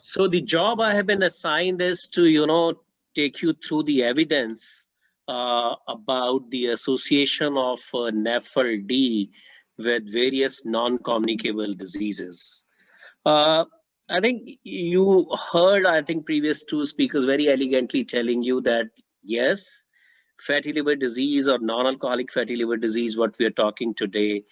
So the job I have been assigned is to, take you through the evidence about the association of NAFLD with various non-communicable diseases. Uh, I think you heard, I think, previous two speakers very elegantly telling you that, yes, fatty liver disease or non-alcoholic fatty liver disease, what we are talking today,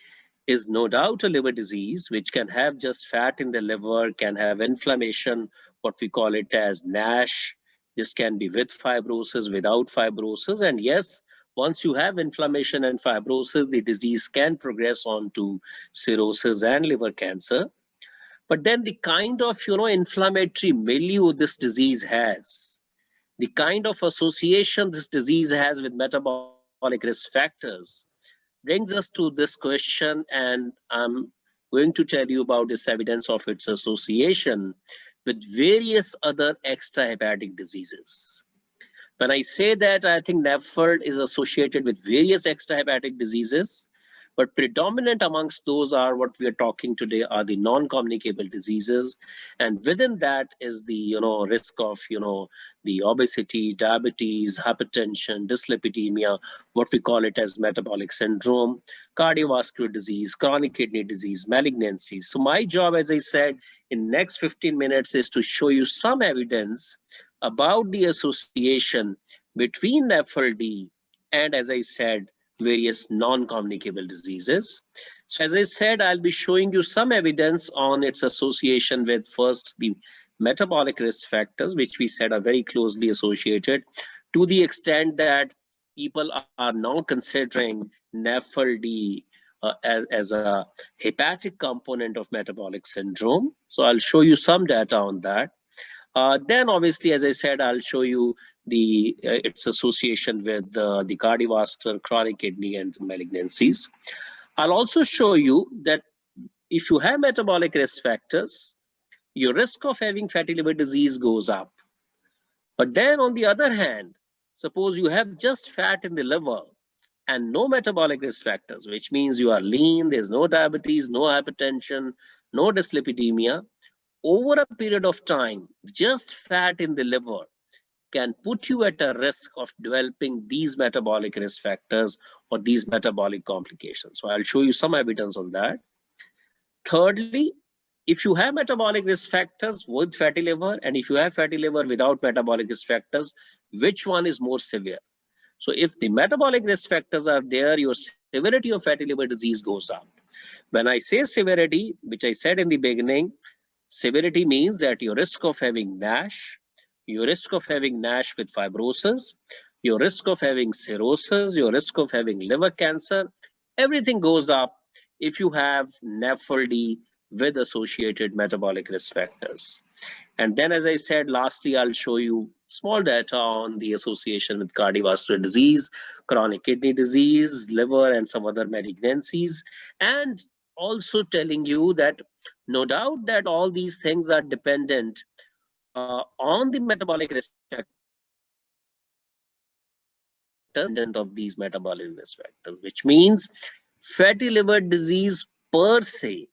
is no doubt a liver disease, which can have just fat in the liver, can have inflammation, what we call it as NASH. This can be with fibrosis, without fibrosis. And yes, once you have inflammation and fibrosis, the disease can progress on to cirrhosis and liver cancer. But then the kind of, inflammatory milieu this disease has, the kind of association this disease has with metabolic risk factors, brings us to this question, and I'm going to tell you about this evidence of its association with various other extrahepatic diseases. When I say that, I think NAFLD is associated with various extrahepatic diseases, but predominant amongst those are what we are talking today are the non-communicable diseases, and within that is the risk of the obesity, diabetes, hypertension, dyslipidemia, what we call it as metabolic syndrome, cardiovascular disease, chronic kidney disease, malignancies. So my job, as I said, in next 15 minutes is to show you some evidence about the association between NAFLD and, as I said, various non-communicable diseases. So as I said, I'll be showing you some evidence on its association with first the metabolic risk factors, which we said are very closely associated, to the extent that people are now considering NAFLD as a hepatic component of metabolic syndrome. So I'll show you some data on that. Then obviously, as I said, I'll show you its association with the cardiovascular, chronic kidney, and malignancies. I'll also show you that if you have metabolic risk factors, your risk of having fatty liver disease goes up. But then on the other hand, suppose you have just fat in the liver and no metabolic risk factors, which means you are lean, there's no diabetes, no hypertension, no dyslipidemia. Over a period of time, just fat in the liver can put you at a risk of developing these metabolic risk factors or these metabolic complications. So I'll show you some evidence on that. Thirdly, if you have metabolic risk factors with fatty liver, and if you have fatty liver without metabolic risk factors, which one is more severe? So if the metabolic risk factors are there, your severity of fatty liver disease goes up. When I say severity, which I said in the beginning, severity means that your risk of having NASH, your risk of having NASH with fibrosis, your risk of having cirrhosis, your risk of having liver cancer, everything goes up if you have NAFLD with associated metabolic risk factors. And then, as I said, lastly, I'll show you small data on the association with cardiovascular disease, chronic kidney disease, liver, and some other malignancies, and also telling you that no doubt that all these things are dependent on the metabolic risk of these metabolic risk factors, which means fatty liver disease per se,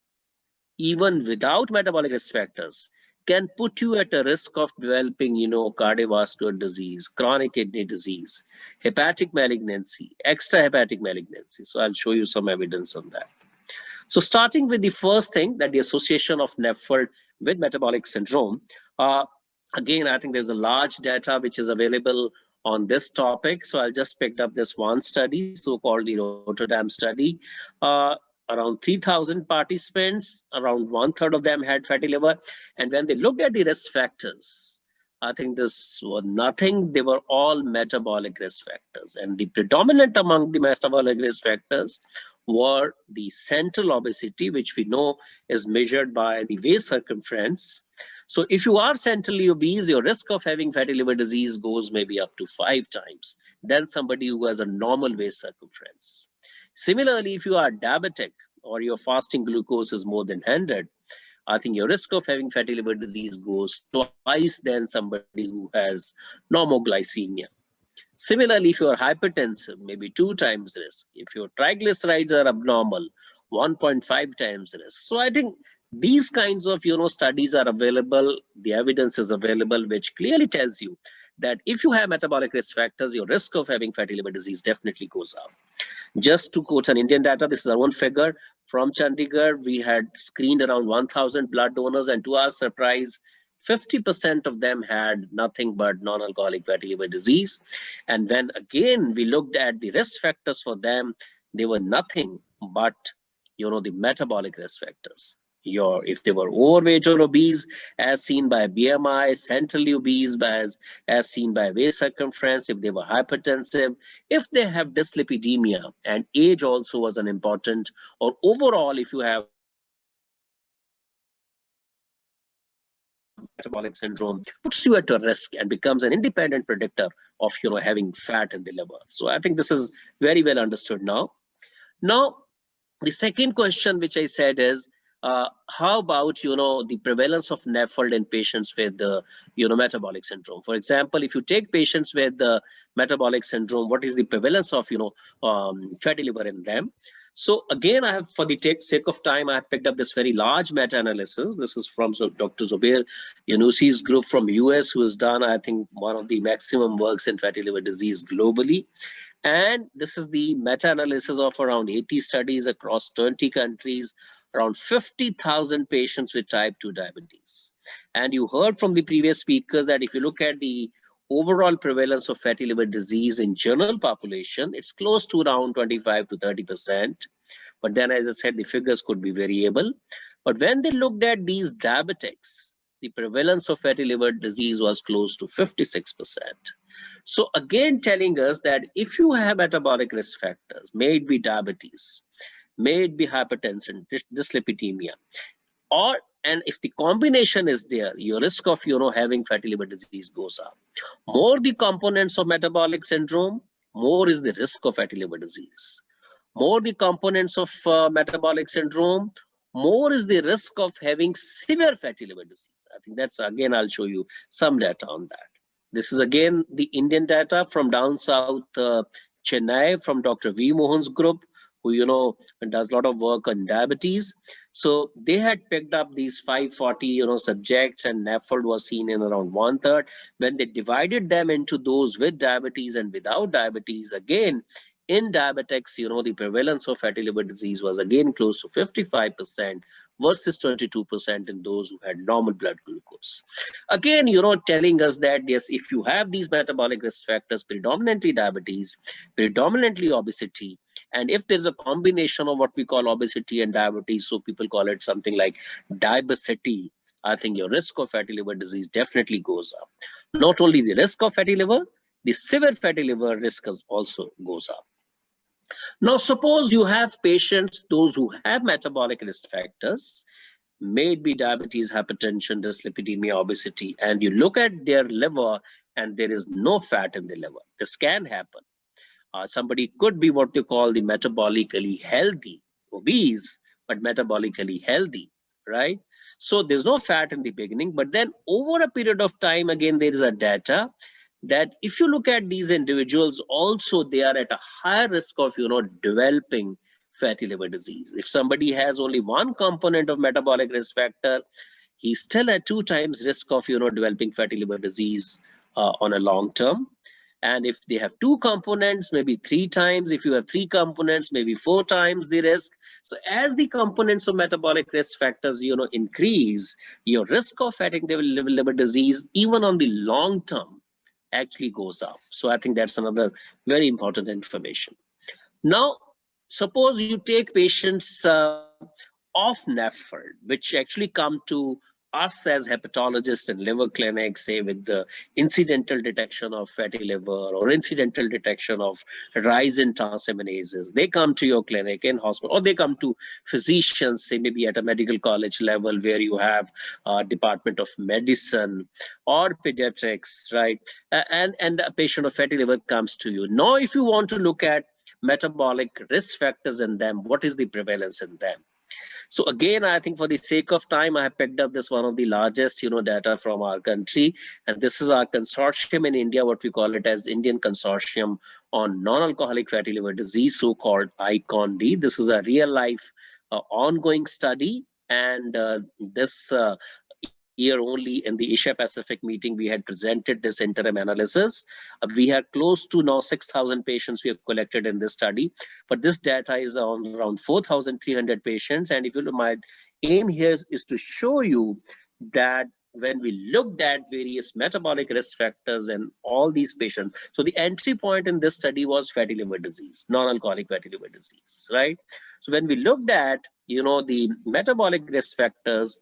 even without metabolic risk factors, can put you at a risk of developing, cardiovascular disease, chronic kidney disease, hepatic malignancy, extrahepatic malignancy. So I'll show you some evidence on that. So starting with the first thing, that the association of NAFLD with metabolic syndrome. Again, I think there's a large data which is available on this topic. So I'll just pick up this one study, so-called the Rotterdam study. Around 3,000 participants, around 1/3 of them had fatty liver. And when they looked at the risk factors, I think this was nothing, they were all metabolic risk factors. And the predominant among the metabolic risk factors were the central obesity, which we know is measured by the waist circumference. So if you are centrally obese, your risk of having fatty liver disease goes maybe up to 5 times than somebody who has a normal waist circumference. Similarly, if you are diabetic or your fasting glucose is more than 100, I think your risk of having fatty liver disease goes twice than somebody who has normoglycemia. Similarly, if you are hypertensive, maybe 2 times risk. If your triglycerides are abnormal, 1.5 times risk. So I think These kinds of studies are available, the evidence is available, which clearly tells you that if you have metabolic risk factors, your risk of having fatty liver disease definitely goes up. Just to quote an Indian data, this is our own figure from Chandigarh. We had screened around 1,000 blood donors, and to our surprise, 50% of them had nothing but non-alcoholic fatty liver disease. And when again we looked at the risk factors for them, they were nothing but the metabolic risk factors. If they were overweight or obese, as seen by BMI, centrally obese as seen by waist circumference, if they were hypertensive, if they have dyslipidemia, and age also was an important, or overall if you have metabolic syndrome, puts you at a risk and becomes an independent predictor of having fat in the liver. So I think this is very well understood now. Now, the second question which I said is, how about the prevalence of NAFLD in patients with the metabolic syndrome? For example, if you take patients with the metabolic syndrome, what is the prevalence of fatty liver in them? So again, I have, for the sake of time, I have picked up this very large meta-analysis. This is from Dr. Zubair Yunusi's group from US, who has done, I think, one of the maximum works in fatty liver disease globally. And this is the meta-analysis of around 80 studies across 20 countries, around 50,000 patients with type 2 diabetes. And you heard from the previous speakers that if you look at the overall prevalence of fatty liver disease in general population, it's close to around 25 to 30%. But then, as I said, the figures could be variable. But when they looked at these diabetics, the prevalence of fatty liver disease was close to 56%. So again, telling us that if you have metabolic risk factors, may it be diabetes, may it be hypertension, dyslipidemia, and if the combination is there, your risk of having fatty liver disease goes up. More the components of metabolic syndrome, more is the risk of fatty liver disease. More the components of metabolic syndrome, more is the risk of having severe fatty liver disease. I think that's, again, I'll show you some data on that. This is again the Indian data from down south Chennai, from Dr. V. Mohan's group, who does a lot of work on diabetes. So they had picked up these 540 subjects, and NAFLD was seen in around 1/3. When they divided them into those with diabetes and without diabetes, again in diabetics, the prevalence of fatty liver disease was again close to 55% versus 22% in those who had normal blood glucose. Again, telling us that yes, if you have these metabolic risk factors, predominantly diabetes, predominantly obesity, and if there's a combination of what we call obesity and diabetes, so people call it something like diabesity, I think your risk of fatty liver disease definitely goes up. Not only the risk of fatty liver, the severe fatty liver risk also goes up. Now, suppose you have patients, those who have metabolic risk factors, may it be diabetes, hypertension, dyslipidemia, obesity, and you look at their liver and there is no fat in the liver. This can happen. Somebody could be what you call the metabolically healthy, obese, but metabolically healthy, right? So there's no fat in the beginning, but then over a period of time, again, there is a data that if you look at these individuals, also they are at a higher risk of developing fatty liver disease. If somebody has only one component of metabolic risk factor, he's still at 2 times risk of developing fatty liver disease on a long term. And if they have 2 components, maybe 3 times. If you have 3 components, maybe 4 times the risk. So as the components of metabolic risk factors increase, your risk of fatty liver disease, even on the long term, actually goes up. So I think that's another very important information. Now, suppose you take patients of NAFLD, which actually come to us as hepatologists in liver clinics, say with the incidental detection of fatty liver or incidental detection of rise in transaminases. They come to your clinic in hospital, or they come to physicians, say maybe at a medical college level where you have a department of medicine or pediatrics, right? And a patient of fatty liver comes to you. Now, if you want to look at metabolic risk factors in them, what is the prevalence in them? So again, I think for the sake of time, I have picked up this one of the largest, data from our country. And this is our consortium in India, what we call it as Indian Consortium on Non-Alcoholic Fatty Liver Disease, so-called ICON-D. This is a real life ongoing study And this year only in the Asia Pacific meeting, we had presented this interim analysis. We are close to now 6,000 patients we have collected in this study, but this data is on around 4,300 patients. And if you look, my aim here is to show you that when we looked at various metabolic risk factors in all these patients, so the entry point in this study was fatty liver disease, non-alcoholic fatty liver disease, right? So when we looked at, the metabolic risk factors,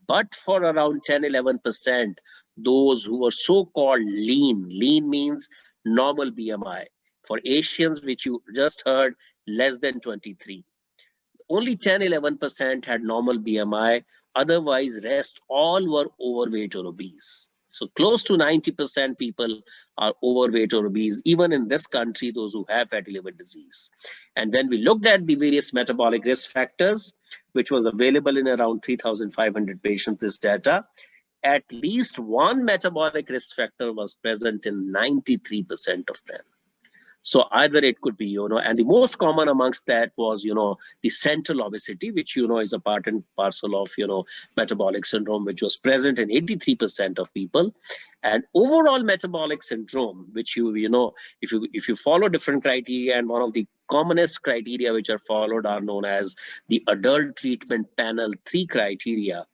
but for around 10-11%, those who were so-called lean means normal BMI. For Asians, which you just heard, less than 23. Only 10-11% had normal BMI. Otherwise, rest all were overweight or obese. So close to 90% people are overweight or obese, even in this country, those who have fatty liver disease. And when we looked at the various metabolic risk factors, which was available in around 3,500 patients, this data, at least one metabolic risk factor was present in 93% of them. So either it could be, and the most common amongst that was, the central obesity, which, is a part and parcel of, metabolic syndrome, which was present in 83% of people. And overall metabolic syndrome, which if you follow different criteria, and one of the commonest criteria which are followed are known as the adult treatment panel 3 criteria.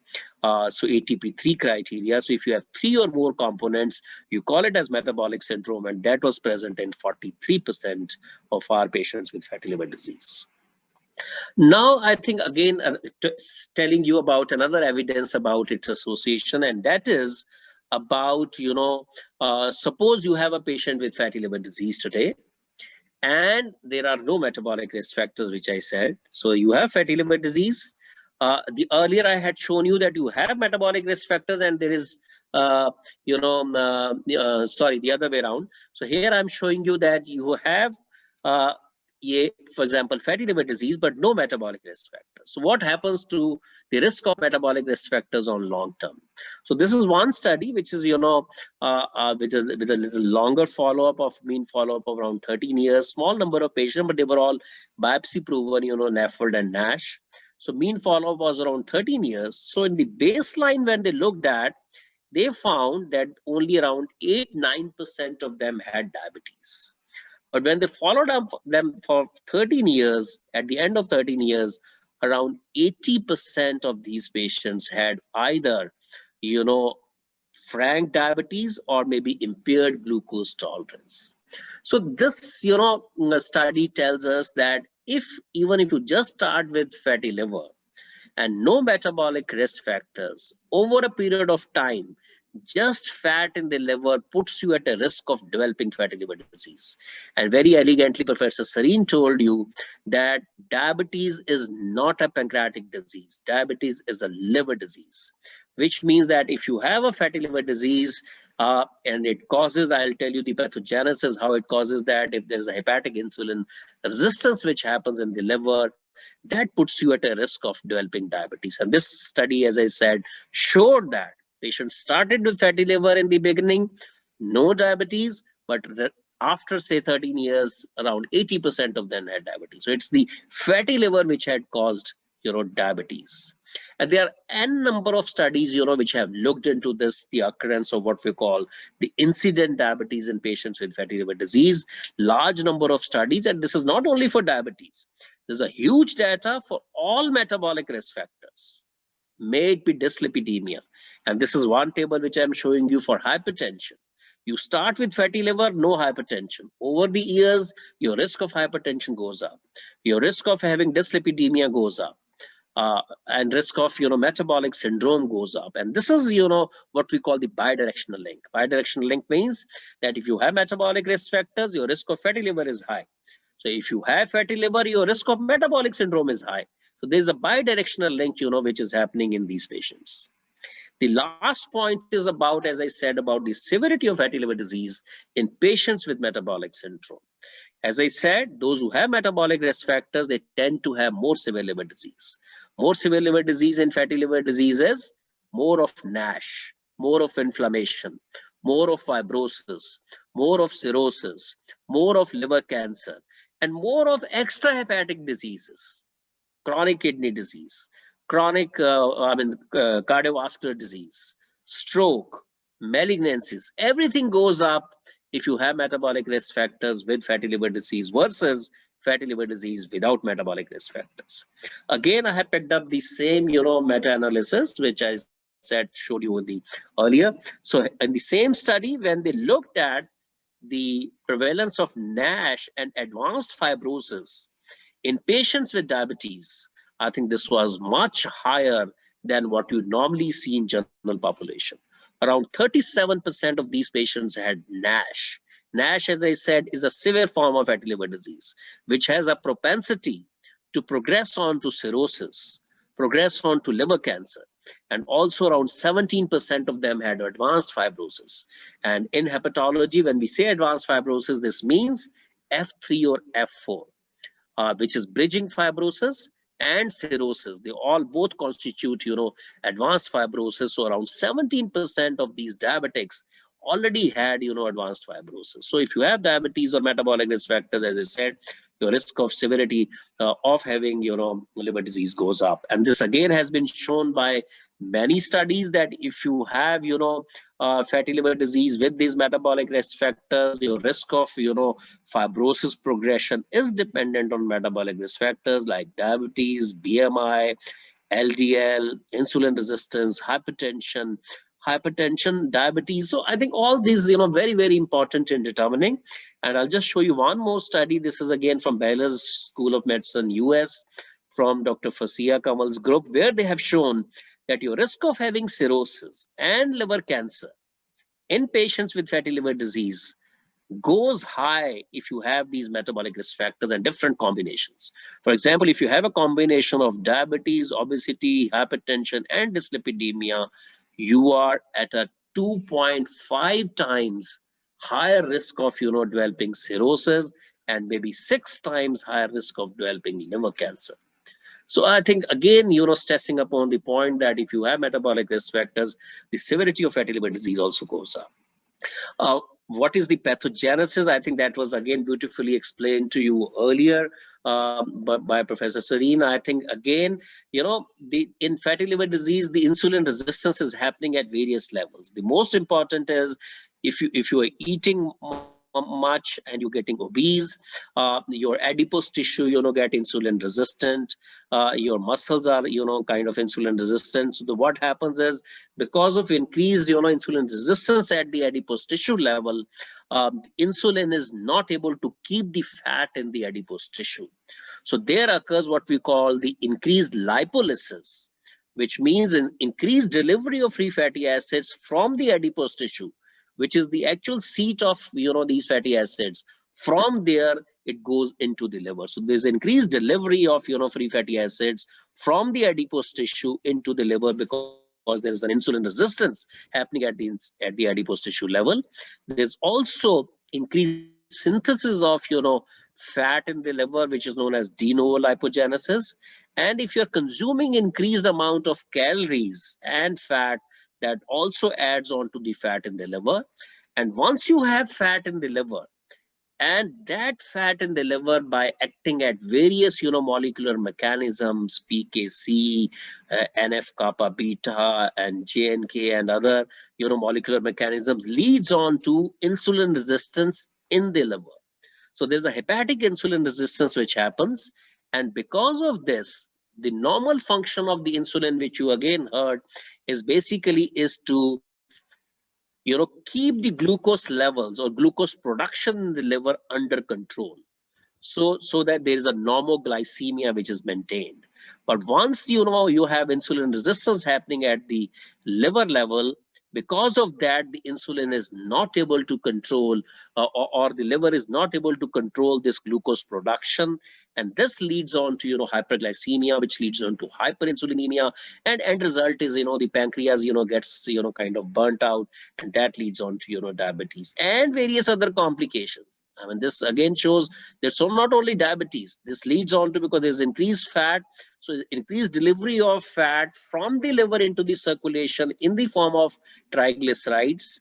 So ATP 3 criteria. So if you have 3 or more components, you call it as metabolic syndrome, and that was present in 43% of our patients with fatty liver disease. Now, I think again, telling you about another evidence about its association, and that is about, suppose you have a patient with fatty liver disease today, and there are no metabolic risk factors, which I said. So you have fatty liver disease. The earlier I had shown you that you have metabolic risk factors, and there is, sorry, the other way around. So here I'm showing you that you have, for example, fatty liver disease, but no metabolic risk factors. So what happens to the risk of metabolic risk factors on long term? So this is one study, which is, with a little longer follow-up of mean follow-up of around 13 years, small number of patients, but they were all biopsy proven, NAFLD and NASH. So mean follow-up was around 13 years. So in the baseline, when they looked at, they found that only around 8-9% of them had diabetes. But when they followed up them for 13 years, at the end of 13 years, around 80% of these patients had either, frank diabetes or maybe impaired glucose tolerance. So this, study tells us that even if you just start with fatty liver and no metabolic risk factors, over a period of time, just fat in the liver puts you at a risk of developing fatty liver disease. And very elegantly, Professor Sareen told you that diabetes is not a pancreatic disease. Diabetes is a liver disease, which means that if you have a fatty liver disease and it causes, I'll tell you the pathogenesis, how it causes that. If there's a hepatic insulin resistance which happens in the liver, that puts you at a risk of developing diabetes. And this study, as I said, showed that patients started with fatty liver in the beginning, no diabetes, but after say 13 years, around 80% of them had diabetes. So it's the fatty liver which had caused, diabetes. And there are n number of studies, which have looked into this, the occurrence of what we call the incident diabetes in patients with fatty liver disease. Large number of studies, and this is not only for diabetes. There's a huge data for all metabolic risk factors. May it be dyslipidemia. And this is one table which I'm showing you for hypertension. You start with fatty liver, no hypertension. Over the years, your risk of hypertension goes up. Your risk of having dyslipidemia goes up. And risk of, metabolic syndrome goes up. And this is, what we call the bidirectional link. Bidirectional link means that if you have metabolic risk factors, your risk of fatty liver is high. So if you have fatty liver, your risk of metabolic syndrome is high. So there's a bidirectional link, which is happening in these patients. The last point is about, as I said, about the severity of fatty liver disease in patients with metabolic syndrome. As I said, those who have metabolic risk factors, they tend to have more severe liver disease. More severe liver disease in fatty liver disease is more of NASH, more of inflammation, more of fibrosis, more of cirrhosis, more of liver cancer, and more of extrahepatic diseases, chronic kidney disease, chronic, cardiovascular disease, stroke, malignancies, everything goes up if you have metabolic risk factors with fatty liver disease versus fatty liver disease without metabolic risk factors. Again, I have picked up the same, meta-analysis, which I said, showed you in the earlier. So in the same study, when they looked at the prevalence of NASH and advanced fibrosis in patients with diabetes, I think this was much higher than what you normally see in general population. Around 37% of these patients had NASH. NASH, as I said, is a severe form of fatty liver disease, which has a propensity to progress on to cirrhosis, progress on to liver cancer. And also around 17% of them had advanced fibrosis. And in hepatology, when we say advanced fibrosis, this means F3 or F4. Which is bridging fibrosis and cirrhosis. They all both constitute, advanced fibrosis. So around 17% of these diabetics already had, advanced fibrosis. So if you have diabetes or metabolic risk factors, as I said, your risk of severity of having, liver disease goes up. And this again has been shown by many studies that if you have, fatty liver disease with these metabolic risk factors, your risk of, fibrosis progression is dependent on metabolic risk factors like diabetes, BMI, LDL, insulin resistance, hypertension, diabetes. So I think all these, very, very important in determining. And I'll just show you one more study. This is again from Baylor's School of Medicine, US, from Dr. Fasia Kamal's group, where they have shown that your risk of having cirrhosis and liver cancer in patients with fatty liver disease goes high if you have these metabolic risk factors and different combinations. For example, if you have a combination of diabetes, obesity, hypertension, and dyslipidemia, you are at a 2.5 times higher risk of, developing cirrhosis and maybe 6 times higher risk of developing liver cancer. So I think, again, stressing upon the point that if you have metabolic risk factors, the severity of fatty liver disease also goes up. What is the pathogenesis? I think that was again beautifully explained to you earlier by Professor Serena. I think again, in fatty liver disease, the insulin resistance is happening at various levels. The most important is if you are eating much and you're getting obese, your adipose tissue, get insulin resistant, your muscles are, kind of insulin resistant. So what happens is, because of increased, insulin resistance at the adipose tissue level, insulin is not able to keep the fat in the adipose tissue. So there occurs what we call the increased lipolysis, which means an increased delivery of free fatty acids from the adipose tissue, which is the actual seat of, these fatty acids. From there, it goes into the liver. So there's increased delivery of, free fatty acids from the adipose tissue into the liver, because there's an insulin resistance happening at the adipose tissue level. There's also increased synthesis of, fat in the liver, which is known as de novo lipogenesis. And if you're consuming increased amount of calories and fat, that also adds on to the fat in the liver. And once you have fat in the liver, and that fat in the liver, by acting at various, molecular mechanisms, PKC, NF-kappa beta, and JNK, and other, molecular mechanisms, leads on to insulin resistance in the liver. So there's a hepatic insulin resistance which happens, and because of this, the normal function of the insulin, which you again heard, is to keep the glucose levels or glucose production in the liver under control, so that there is a normoglycemia which is maintained. But once you have insulin resistance happening at the liver level, because of that, the insulin is not able to control, or the liver is not able to control this glucose production, and this leads on to hyperglycemia, which leads on to hyperinsulinemia, and end result is the pancreas gets kind of burnt out, and that leads on to diabetes and various other complications. I mean, this again shows that so not only diabetes, this leads on to, because there's increased fat, so increased delivery of fat from the liver into the circulation in the form of triglycerides,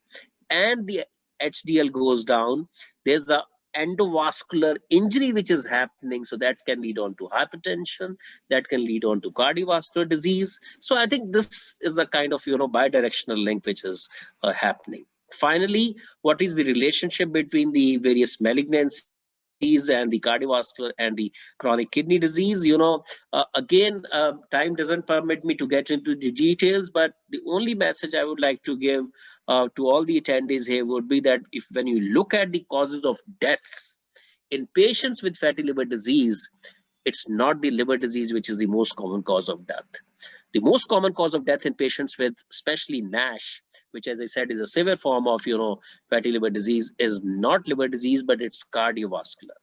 and the HDL goes down. There's a endovascular injury which is happening. So that can lead on to hypertension, that can lead on to cardiovascular disease. So I think this is a kind of, bidirectional link which is happening. Finally, what is the relationship between the various malignancies and the cardiovascular and the chronic kidney disease? Again, time doesn't permit me to get into the details, but the only message I would like to give to all the attendees here would be that if when you look at the causes of deaths in patients with fatty liver disease, it's not the liver disease which is the most common cause of death. The most common cause of death in patients with especially NASH, which as I said is a severe form of fatty liver disease, is not liver disease, but it's cardiovascular.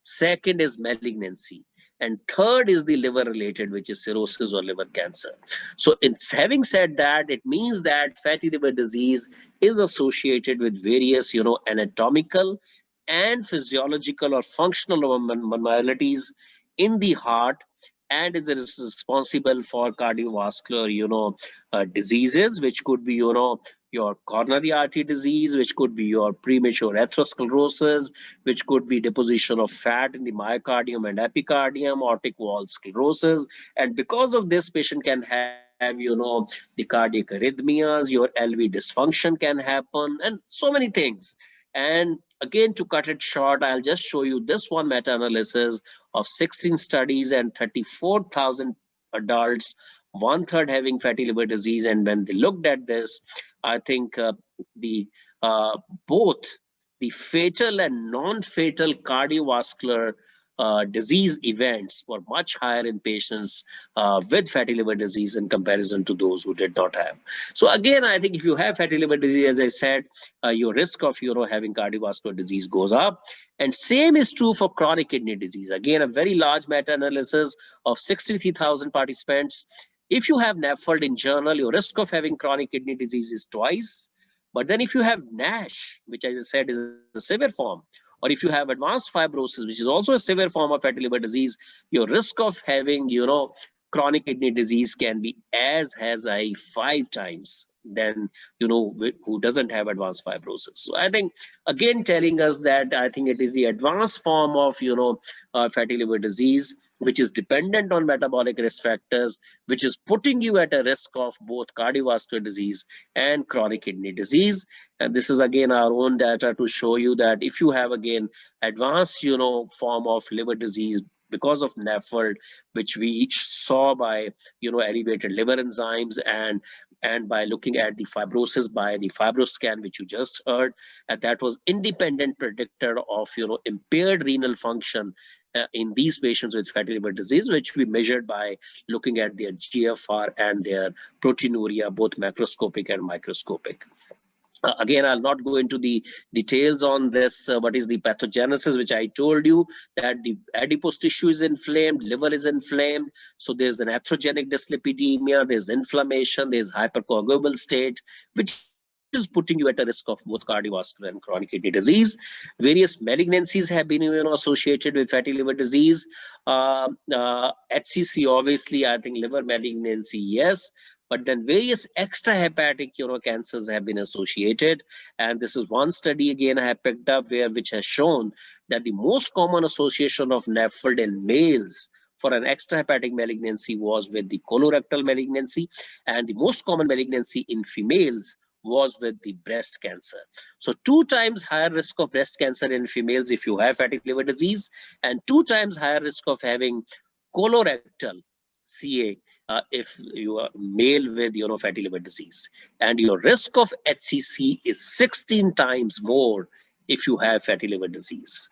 Second is malignancy. And third is the liver related, which is cirrhosis or liver cancer. So in having said that, it means that fatty liver disease is associated with various, anatomical and physiological or functional abnormalities in the heart, and is responsible for cardiovascular, diseases, which could be, your coronary artery disease, which could be your premature atherosclerosis, which could be deposition of fat in the myocardium and epicardium, aortic wall sclerosis. And because of this, patient can have, the cardiac arrhythmias, your LV dysfunction can happen, and so many things. And again, to cut it short, I'll just show you this one meta-analysis of 16 studies and 34,000 adults, one third having fatty liver disease. And when they looked at this, I think the both the fatal and non-fatal cardiovascular disease events were much higher in patients with fatty liver disease in comparison to those who did not have. So again, I think if you have fatty liver disease, as I said, your risk of having cardiovascular disease goes up. And same is true for chronic kidney disease. Again, a very large meta-analysis of 63,000 participants. If you have NAFLD in journal, your risk of having chronic kidney disease is twice. But then if you have NASH, which as I said is a severe form, or if you have advanced fibrosis, which is also a severe form of fatty liver disease, your risk of having, chronic kidney disease can be as high 5 times than, who doesn't have advanced fibrosis. So I think, again, telling us that I think it is the advanced form of, fatty liver disease, which is dependent on metabolic risk factors, which is putting you at a risk of both cardiovascular disease and chronic kidney disease. And this is again our own data to show you that if you have again advanced, form of liver disease because of NAFLD, which we saw by, elevated liver enzymes and by looking at the fibrosis by the fibroscan, which you just heard, and that was independent predictor of, impaired renal function in these patients with fatty liver disease, which we measured by looking at their GFR and their proteinuria, both macroscopic and microscopic. Again, I'll not go into the details on this. What is the pathogenesis, which I told you that the adipose tissue is inflamed, liver is inflamed. So there's an atherogenic dyslipidemia, there's inflammation, there's hypercoagulable state, which is putting you at a risk of both cardiovascular and chronic kidney disease. Various malignancies have been associated with fatty liver disease. HCC, obviously, I think liver malignancy, yes. But then various extrahepatic cancers have been associated. And this is one study again I have picked up which has shown that the most common association of NAFLD in males for an extrahepatic malignancy was with the colorectal malignancy, and the most common malignancy in females was with the breast cancer. So 2 times higher risk of breast cancer in females if you have fatty liver disease, and 2 times higher risk of having colorectal CA if you are male with fatty liver disease, and your risk of HCC is 16 times more if you have fatty liver disease.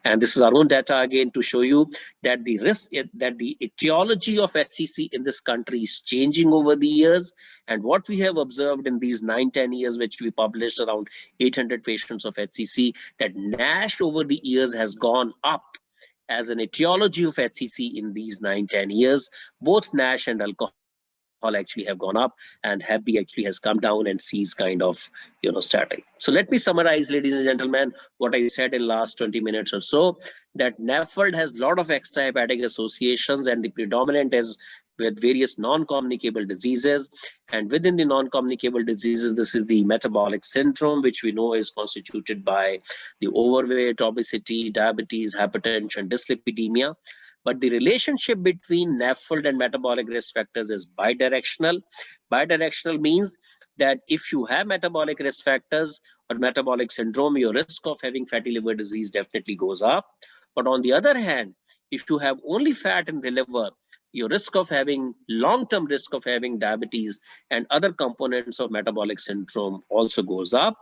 And this is our own data again to show you that the risk, that the etiology of HCC in this country is changing over the years. And what we have observed in these 9-10 years, which we published around 800 patients of HCC, that NASH over the years has gone up as an etiology of HCC in these 9-10 years. Both NASH and alcohol actually have gone up, and HAPB actually has come down, and C is kind of static. So let me summarize, ladies and gentlemen, what I said in last 20 minutes or so, that NAFLD has a lot of extrahepatic associations, and the predominant is with various non-communicable diseases. And within the non-communicable diseases, this is the metabolic syndrome, which we know is constituted by the overweight, obesity, diabetes, hypertension, dyslipidemia. But the relationship between NAFLD and metabolic risk factors is bidirectional. Bidirectional means that if you have metabolic risk factors or metabolic syndrome, your risk of having fatty liver disease definitely goes up. But on the other hand, if you have only fat in the liver, your risk of having long-term risk of having diabetes and other components of metabolic syndrome also goes up.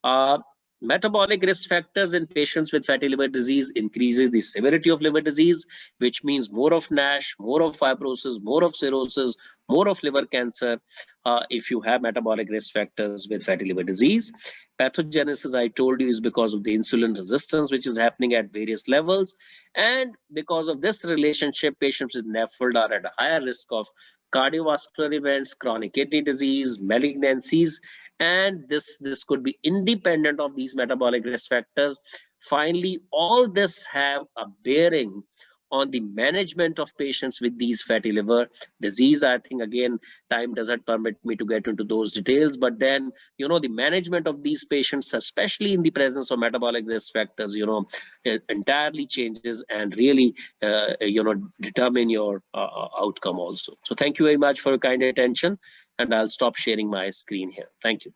Uh, Metabolic risk factors in patients with fatty liver disease increases the severity of liver disease, which means more of NASH, more of fibrosis, more of cirrhosis, more of liver cancer if you have metabolic risk factors with fatty liver disease. Pathogenesis, I told you, is because of the insulin resistance, which is happening at various levels. And because of this relationship, patients with NAFLD are at a higher risk of cardiovascular events, chronic kidney disease, malignancies, and this could be independent of these metabolic risk factors. Finally, all this have a bearing on the management of patients with these fatty liver disease. I think again, time doesn't permit me to get into those details, but then, the management of these patients, especially in the presence of metabolic risk factors, it entirely changes and really, determine your outcome also. So thank you very much for your kind attention, and I'll stop sharing my screen here. Thank you.